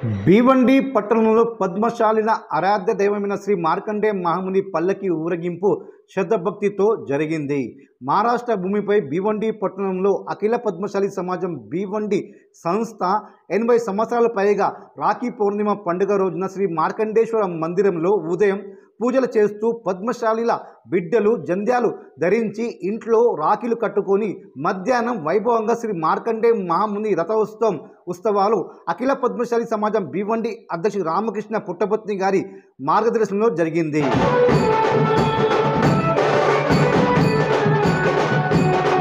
భీవండి పట్టణంలో పద్మశాలిన ఆరాధ్య దైవమైన శ్రీ మార్కండే మహాముని పల్లకి ఊరేగింపు శ్రద్ధభక్తితో జరిగింది. మహారాష్ట్ర భూమిపై భీవండి పట్టణంలో అఖిల పద్మశాలి సమాజం భీవండి సంస్థ 80 సంవత్సరాల పైగా రాఖీ పౌర్ణిమ పండుగ రోజున శ్రీ మార్కండేశ్వర మందిరంలో ఉదయం పూజలు చేస్తూ పద్మశాలిల బిడ్డలు జంధ్యాలు ధరించి ఇంట్లో రాఖీలు కట్టుకొని మధ్యాహ్నం వైభవంగా శ్రీ మార్కండే మహాముని ఉత్సవాలు అఖిల పద్మశాలి సమాజం భీవండి అధ్యక్షుడు రామకృష్ణ పుట్టపత్ని గారి మార్గదర్శనంలో జరిగింది.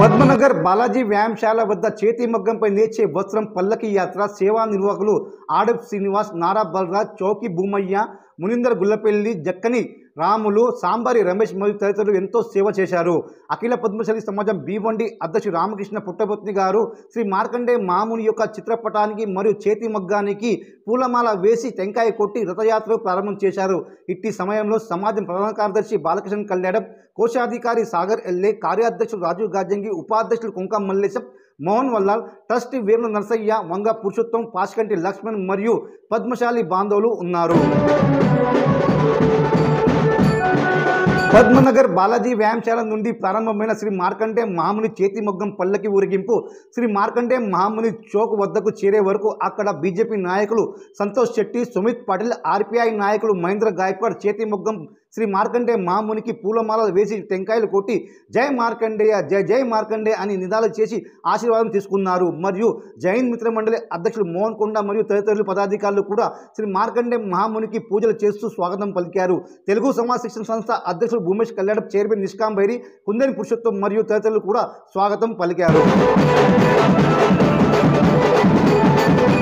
పద్మనగర్ బాలాజీ వ్యాయామశాల వద్ద చేతి మగ్గంపై నేర్చే వస్త్రం పల్లకి యాత్ర సేవా నిర్వాహకులు ఆడప్ శ్రీనివాస్, నారా బలరాజ్, చౌకి భూమయ్య, మునిందర్ గుల్లపల్లి, జక్కని రాములు, సాంబారి రమేష్ మరియు తదితరులు ఎంతో సేవ చేశారు. అఖిల పద్మశాలి సమాజం భీవండి అధ్యక్షుడు రామకృష్ణ పుట్టపత్ని గారు శ్రీ మార్కండే మహాముని యొక్క చిత్రపటానికి మరియు చేతి మగ్గానికి పూలమాల వేసి టెంకాయ కొట్టి రథయాత్ర ప్రారంభం చేశారు. ఇట్టి సమయంలో సమాజం ప్రధాన కార్యదర్శి బాలకృష్ణ కళ్యాణం, కోశాధికారి సాగర్ ఎల్ఏ, కార్యాధ్యక్షుడు రాజు గాజంగి, ఉపాధ్యక్షులు కుంకం మల్లేశం, మోహన్ వల్లాల్, ట్రస్టీ వీర్ల నరసయ్య, వంగ పురుషోత్తం, పాష్కంటి లక్ష్మణ్ మరియు పద్మశాలి బాంధవులు ఉన్నారు. పద్మనగర్ బాలాజీ వ్యాయామశాల నుండి ప్రారంభమైన శ్రీ మార్కండే మహాముని చేతి మొగ్గం పల్లకి ఊరేగింపు శ్రీ మార్కండే మహాముని చౌక్ వద్దకు చేరే వరకు అక్కడ బీజేపీ నాయకులు సంతోష్ శెట్టి, సుమిత్ పాటిల్, ఆర్పీఐ నాయకులు మహేంద్ర గాయక్వాడ్ చేతి మొగ్గం శ్రీ మార్కండే మహామునికి పూలమాల వేసి టెంకాయలు కొట్టి జై మార్కండేయ, జై జై మార్కండే అని నిదాలు చేసి ఆశీర్వాదం తీసుకున్నారు. మరియు జైన్ మిత్ర మండలి అధ్యక్షులు మోహన్ కొండ మరియు తదితరులు పదాధికారులు కూడా శ్రీ మార్కండే మహామునికి పూజలు చేస్తూ స్వాగతం పలికారు. తెలుగు సమాజ శిక్షణ సంస్థ అధ్యక్షులు భూమేష్ కళ్యాణ్, చైర్మన్ నిష్కాం బైరి, కుందని పురుషోత్తం మరియు తదితరులు కూడా స్వాగతం పలికారు.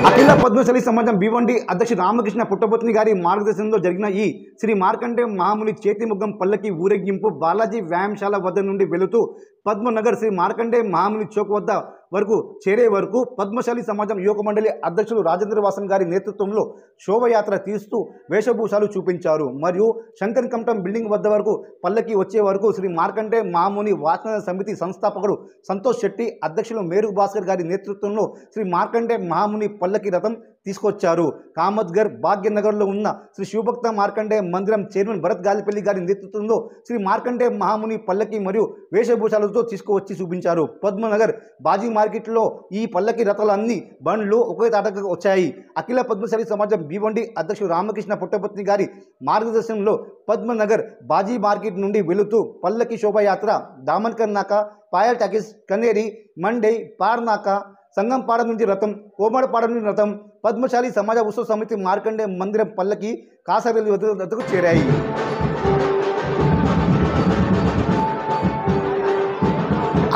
అఖిల పద్మశాలి సమాజం భీవండి అధ్యక్షుడు రామకృష్ణ పుట్టపత్ని గారి మార్గదర్శనంలో జరిగిన ఈ శ్రీ మార్కండే మహాముని చేతి మొగ్గం పల్లకి ఊరేగింపు బాలాజీ వ్యాయామశాల వద్ద నుండి వెళుతూ పద్మనగర్ శ్రీ మార్కండే మహాముని చౌక్ వద్ద వరకు చేరే వరకు పద్మశాలి సమాజం యువక మండలి అధ్యక్షులు రాజేంద్ర వాసన్ గారి నేతృత్వంలో శోభయాత్ర తీస్తూ వేషభూషాలు చూపించారు. మరియు శంకర్ కంఠం బిల్డింగ్ వద్ద వరకు పల్లకి వచ్చే వరకు శ్రీ మార్కండే మహాముని వాచన సమితి సంస్థాపకుడు సంతోష్ శెట్టి, అధ్యక్షులు మేరు భాస్కర్ గారి నేతృత్వంలో శ్రీ మార్కండే మహాముని పల్లకి రథం తీసుకొచ్చారు. కామత్గర్ భాగ్యనగర్లో ఉన్న శ్రీ శివభక్త మార్కండే మందిరం చైర్మన్ భరత్ గాలిపల్లి గారి నేతృత్వంలో శ్రీ మార్కండే మహాముని పల్లకి మరియు వేషభూషాలతో తీసుకువచ్చి చూపించారు. పద్మనగర్ బాజీ మార్కెట్లో ఈ పల్లకి రథాలన్నీ బండ్లు ఒకే తాటకు వచ్చాయి. అఖిల పద్మశాలి సమాజం భీవండి అధ్యక్షుడు రామకృష్ణ పుట్టపత్ని గారి మార్గదర్శనంలో పద్మనగర్ బాజీ మార్కెట్ నుండి వెళుతూ పల్లకి శోభయాత్ర దామన్కర్ నాక, పాయల్ టాకీస్, కనేరి, మండే, పార్నాక, సంగంపాడ నుంచి రథం, కోమడపాడ నుంచి రథం, పద్మశాలి సమాజ ఉత్సవ సమితి మార్కండే మందిరం పల్లకి కాసరల్లి వద్దకు చేరాయి.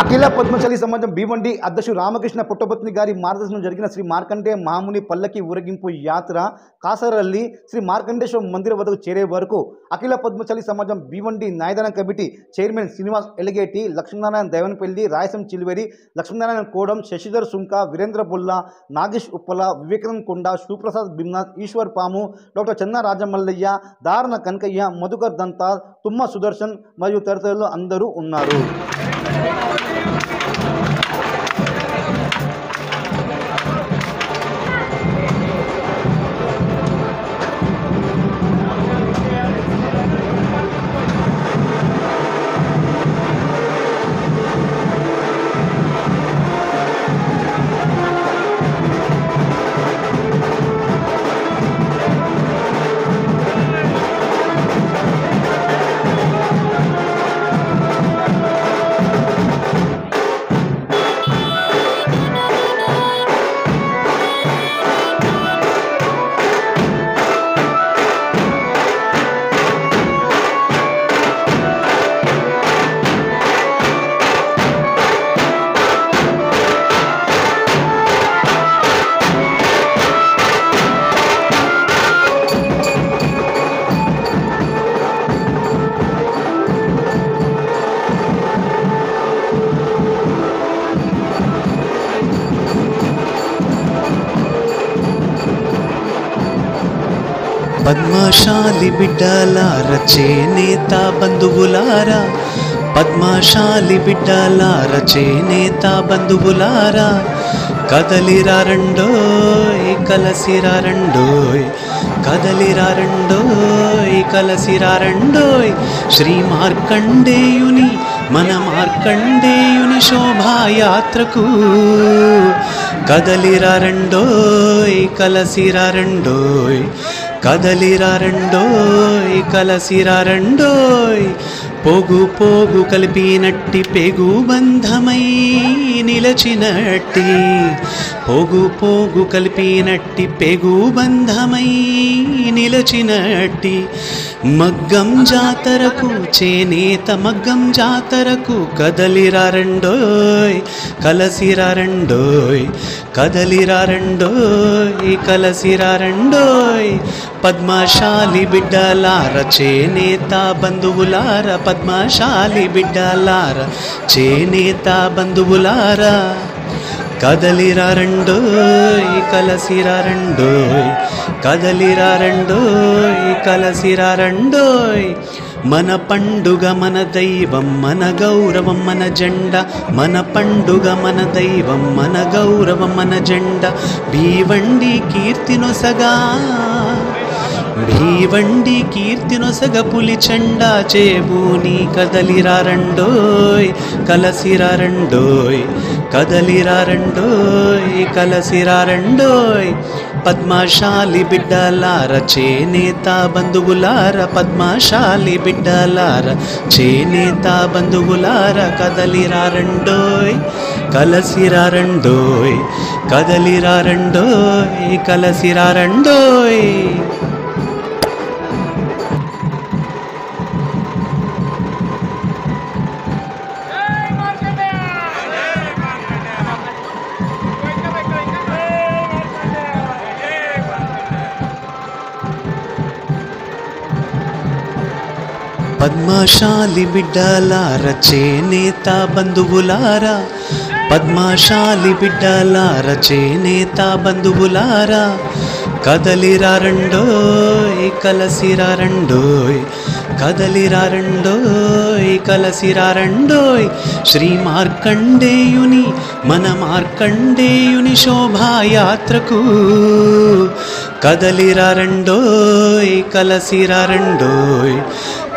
అఖిల పద్మశాలి సమాజం భీవండి అధ్యక్షుడు రామకృష్ణ పుట్టపత్ని గారి మార్గదర్శనం జరిగిన శ్రీ మార్కండే మహాముని పల్లకి ఊరేగింపు యాత్ర కాసరల్లి శ్రీ మార్కండేశ్వర మందిర వద్దకు చేరే వరకు అఖిల పద్మశాలి సమాజం భీవండి న్యాయదాన కమిటీ చైర్మన్ శ్రీనివాస్ ఎలిగేటి, లక్ష్మీనారాయణ దేవనపల్లి, రాయసం చిల్వేరి, లక్ష్మీనారాయణ కోడం, శశిధర్ సుంక, వీరేంద్ర బుల్లా, నాగేష్ ఉప్పల, వివేకానంద్ కొండ, శివప్రసాద్ బిమ్నాథ్, ఈశ్వర్ పాము, డాక్టర్ చెన్నా రాజమల్లయ్య, దారణ కనకయ్య, మధుకర్ దంతా, తుమ్మ సుదర్శన్ మరియు తదితరులు అందరూ ఉన్నారు. పద్మశాలి బిడ్డలారా, చేనేత బంధువులారా, పద్మశాలి బిడ్డలారా, చేనేత బంధువులారా, కదలిరారండోయ్ కలసిరారండోయ్ కదలిరారండోయ్ కలసిరారండోయ్ శ్రీ మార్కండేయుని మన మార్కండేయుని శోభాయాత్రకు కదలిరారండోయ్ కలసిరారండోయ్ కదలిరారండోయ్ కలసిరారండోయ్ పోగు పోగు కలిపినట్టి పెగు బంధమై నిలచినట్టి పోగు పోగు కలిపినట్టి పెగు బంధమై నిలచినట్టి మగ్గం జాతరకు చేనేత మగ్గం జాతరకు కదలిరారండోయ్ కలసిరారండోయ్ కదలిరారండోయ్ కలసిరారండోయ్ పద్మశాలి బిడ్డలార చేనేత బంధువులార పద్మశాలి బిడ్డలార చేనేత బంధువులార కదలిరారండోయ్ కలసిరారండోయ్ కదలిరారండోయ్ కలసిరారండోయ్ మన పండుగ మన దైవం మన గౌరవం మన జెండా మన పండుగ మన దైవం మన గౌరవం మన జెండా భీవండి కీర్తినొసగా భీవండి కీర్తినొసగ పులి చెండా చేబూని కదలిరారండోయ్ కలసిరారండోయ్ కదలిరారండోయ్ కలసిరారండోయ్ పద్మశాలి బిడ్డలార చేనేత బంధువులార పద్మశాలి బిడ్డలార చేనేత బంధువులార కదలిరారండోయ్ కలసిరారండోయ్ కదలిరారండోయ్ కలసిరారండోయ్ పద్మశాలి బిడ్డలార చేనేత బంధువులారా పద్మశాలి బిడ్డలార చేనేత బంధువులారా కదలిరారండోయ్ కలసిరారండోయ్ కదలిరారండోయ్ కలసిరారండోయ్ శ్రీ మార్కండేయుని మన మార్కండేయుని శోభాయాత్రకు కదలిరారండోయ్ కలసిరారండోయ్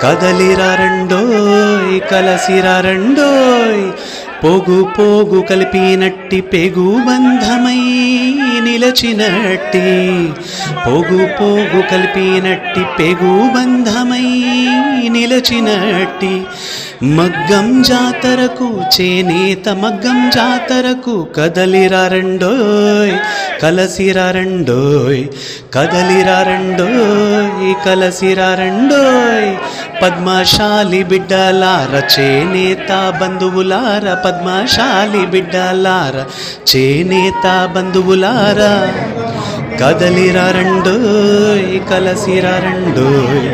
కదలిరారండోయ్ కలసిరారండోయ్ పోగు పోగు కలిపినట్టి పెగు బంధమై నిలచినట్టి పోగు పోగు కలిపినట్టి పెగు బంధమై నిలచినట్టి మగ్గం జాతరకు చేనేత మగ్గం జాతరకు కదలిరారండోయ్ కలసిరారండోయ్ కదలిరారండోయ్ కలసిరారండోయ్ పద్మశాలి బిడ్డలార చేనేత బంధువులార పద్మశాలి బిడ్డలార చేనేత బంధువులార కదలిరారండోయ్ కలసిరారండోయ్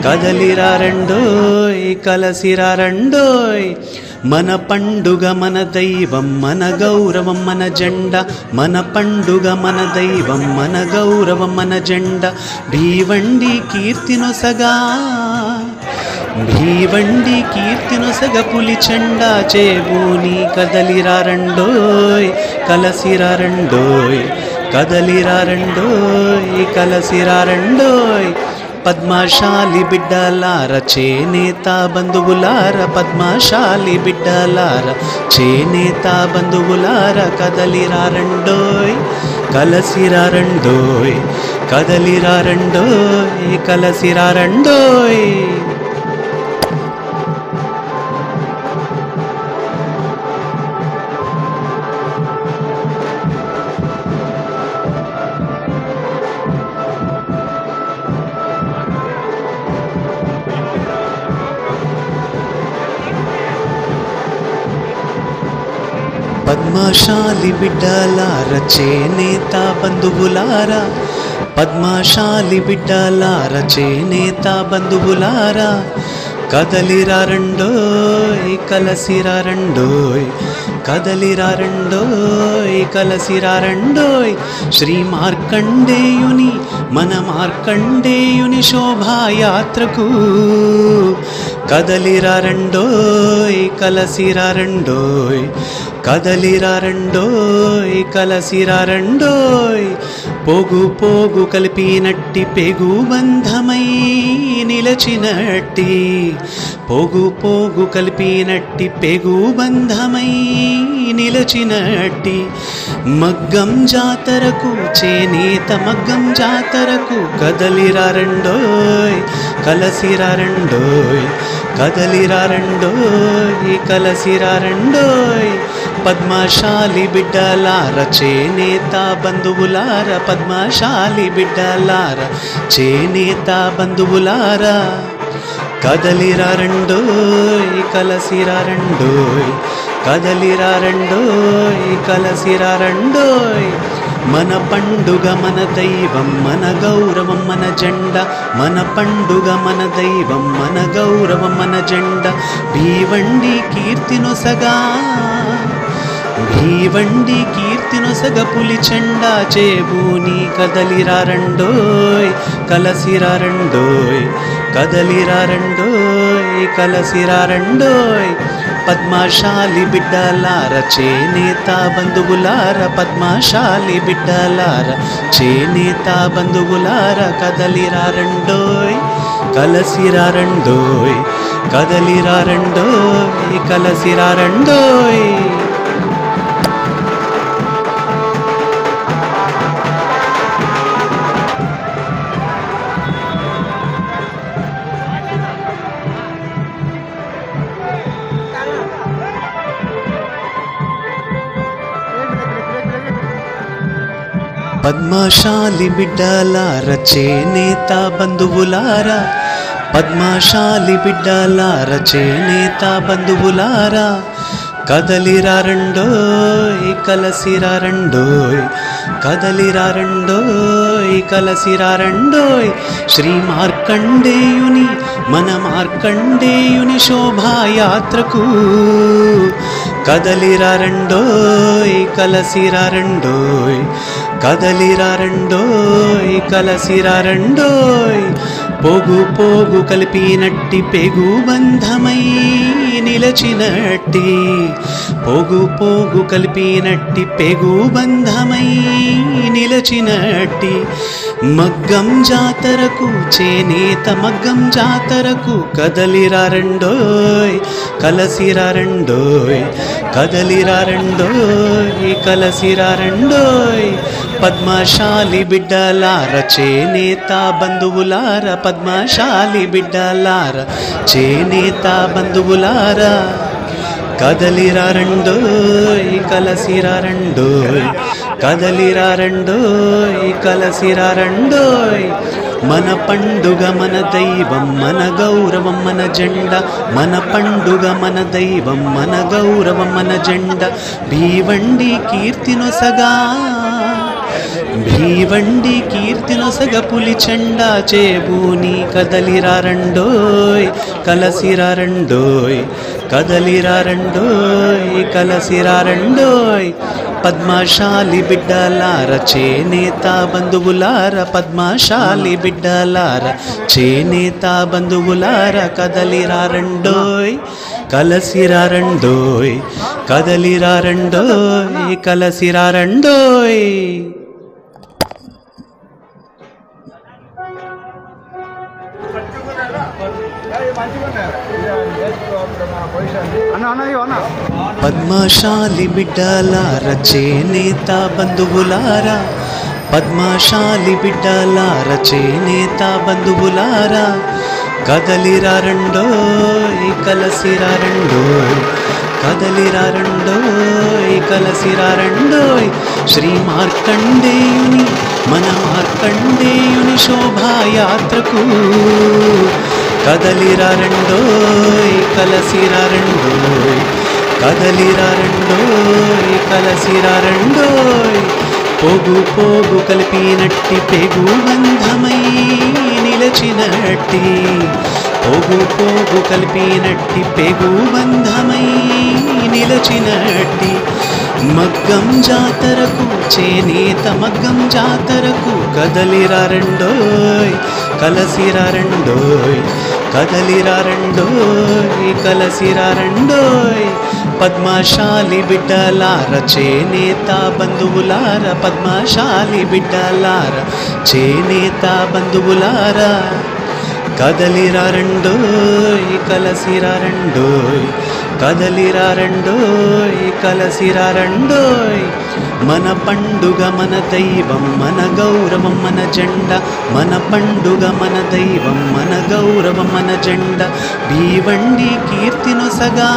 కదలిరారండోయ్ కలసిరారండోయ్ మన పండుగ మన దైవం మన గౌరవం మన జెండా మన పండుగ మన దైవం మన గౌరవం మన జెండా భీవండి కీర్తినొసగా భీవండి కీర్తినొసగ పులి చెండా చేబూని కదలిరారండోయ్ కలసిరారండోయ్ కదలిరారండోయ్ కలసిరారండోయ్ పద్మశాలి బిడ్డలార చేనేత బంధువులార పద్మశాలి బిడ్డలార చేనేత బంధువులార కదలిరారండోయ్ కలసిరారండోయ్ కదలిరారండోయ్ కలసిరారండోయ్ పద్మశాలి బిడ్డలార చేనేత బంధువులారా పద్మశాలి బిడ్డలార చేనేత బంధువులారా కదలిరారండోయ్ కలసిరారండోయ్ కదలిరారండోయ్ కలసిరారండోయ్ శ్రీ మార్కండేయుని మన మార్కండేయుని శోభాయాత్రకు కదలిరారండోయ్ కలసిరారండోయ్ కదలిరారండోయ్ కలసిరారండోయ్ పోగు పోగు కలిపినట్టి పెగు బంధమై నిలచినట్టి పోగు పోగు కలిపినట్టి పెగు బంధమై నిలచినట్టి మగ్గం జాతరకు చేనేత మగ్గం జాతరకు కదలిరారండోయ్ కలసిరారండోయ్ కదలిరారండోయ్ కలసిరారండోయ్ పద్మశాలి బిడ్డలార చేనేత బంధువులార పద్మశాలి బిడ్డలార చేనేత బంధువులార కదలిరారండోయ్ కలసిరారండోయ్ కదలిరారండోయ్ కలసిరారండోయ్ మన పండుగ మన దైవం మన గౌరవం మన జెండా మన పండుగ మన దైవం మన గౌరవం మన జెండా భీవండి కీర్తినొసగా భీవండి కీర్తినొసగ పులి చెండా చేబూని కదలిరారండోయ్ కలసిరారండోయ్ కదలిరారండోయ్ కలసిరారండోయ్ పద్మశాలి బిడ్డలార చేనేత బంధువులార పద్మశాలి బిడ్డలార చేనేత బంధువులార కదలిరారండోయ్ కలసిరారండోయ్ కదలిరారండోయ్ కలసిరారండోయ్ పద్మశాలి బిడ్డలార చేనేత బంధువులార పద్మశాలి బిడ్డలార చేనేత బంధువులార కదలిరారండోయ్ కలసిరారండోయ్ కదలిరారండోయ్ కలసిరారండోయ్ శ్రీ మార్కండేయుని మన మార్కండేయుని శోభాయాత్రకు కదలిరారండోయ్ కలసిరారండోయ్ కదలిరారండోయ్ కలసిరారండోయ్ పోగు పోగు కలిపినట్టి పెగు బంధమై నిలచినట్టి పోగు పోగు కలిపినట్టి పెగు బంధమై నిలచినట్టి మగ్గం జాతరకు చేనేత మగ్గం జాతరకు కదలిరారండోయ్ కలసిరారండోయ్ కదలిరారండోయ్ కలసిరారండోయ్ పద్మశాలి బిడ్డలార చేనేత బంధువులార పద్మశాలి బిడ్డలార చేనేత బంధువులార కదలిరారండోయ్ కలసిరారండోయ్ కదలిరారండోయ్ కలసిరారండోయ్ మన పండుగ మన దైవం మన గౌరవం మన జెండా మన పండుగ మన దైవం మన గౌరవం మన జెండా భీవండి కీర్తినొసగా భీవండి కీర్తినొసగ పులి చెండా చేబూని కదలిరారండోయ్ కలసిరారండోయ్ కదలిరారండోయ్ కలసిరారండోయ్ పద్మశాలి బిడ్డలార చేనేత బంధువులార పద్మశాలి బిడ్డలార చేనేత బంధువులార కదలిరారండోయ్ కలసిరారండోయ్ కదలిరారండోయ్ కలసిరారండోయ్ పద్మశాలి బిడ్డలార చేనేత బంధువులార పద్మశాలి బిడ్డలార చేనేత బంధువులార కదలిరారండోయ్ కలసిరారండోయ్ కదలిరారండోయ్ కలసిరారండోయ్ శ్రీ మార్కండేయుని మన మార్కండేయుని శోభాయాత్రకు కదలిరారండోయ్ కలసిరారండోయ్ కదలిరారండోయ్ కలసిరారండోయ్ పోగు పోగు కలిపినట్టి పెగు బంధమై నిలచినట్టి పోగు పోగు కలిపినట్టి పెగు బంధమై నిలచినట్టి మగ్గం జాతరకు చేనేత మగ్గం జాతరకు కదలిరా రెండోయ్ కలసిరా రెండోయ్ కదలిరా రెండోయ్ కలసిరా రెండోయ్ పద్మశాలి బిడ్డలార చేనేత బంధువులార పద్మశాలి బిడ్డలార చేనేత బంధువులార కదలిరా రెండోయ్ కలసిరా రెండోయ్ కదలిరా రెండోయ్ కలసిరా రెండోయ్ మన పండుగ మన దైవం మన గౌరవం మన జెండా మన పండుగ మన దైవం మన గౌరవం మన జెండా భీవండి కీర్తినొసగా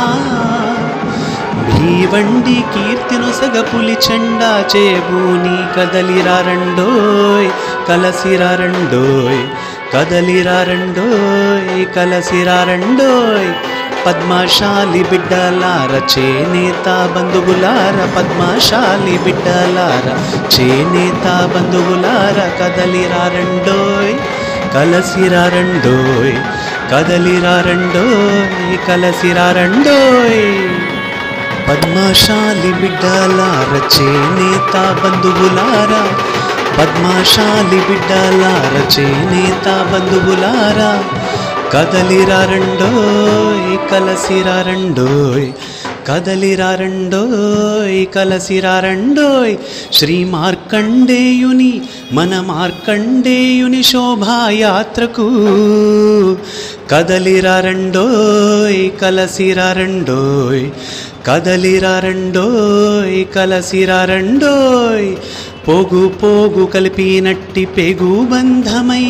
భీవండి కీర్తినొసగ పులి చెండా చేబూని కదలిరా రెండోయ్ కలసిరా రెండోయ్ కదలిరా రెండోయ్ కలసిరా రెండోయ్ పద్మశాలి బిడ్డలార చేనేత బంధువులార పద్మశాలి బిడ్డలార చేనేత బంధువులార కదలిరా రెండోయ్ కలసిరా రెండోయ్ కదలిరా రెండోయ్ కలసిరా రెండోయ్ పద్మశాలి బిడ్డలార చేనేత బంధువులార పద్మశాలి బిడ్డలార చేనేత బంధువులార కదలిరా రెండోయ్ కలసిరా రెండోయ్ కదలిరా రెండోయ్ కలసిరా రెండోయ్ శ్రీ మార్కండేయుని మన మార్కండేయుని శోభాయాత్రకు కదలిరా రెండోయ్ కలసిరా రెండోయ్ కదలిరా రెండోయ్ కలసిరా రెండోయ్ పోగు పోగు కలిపినట్టి పెగు బంధమై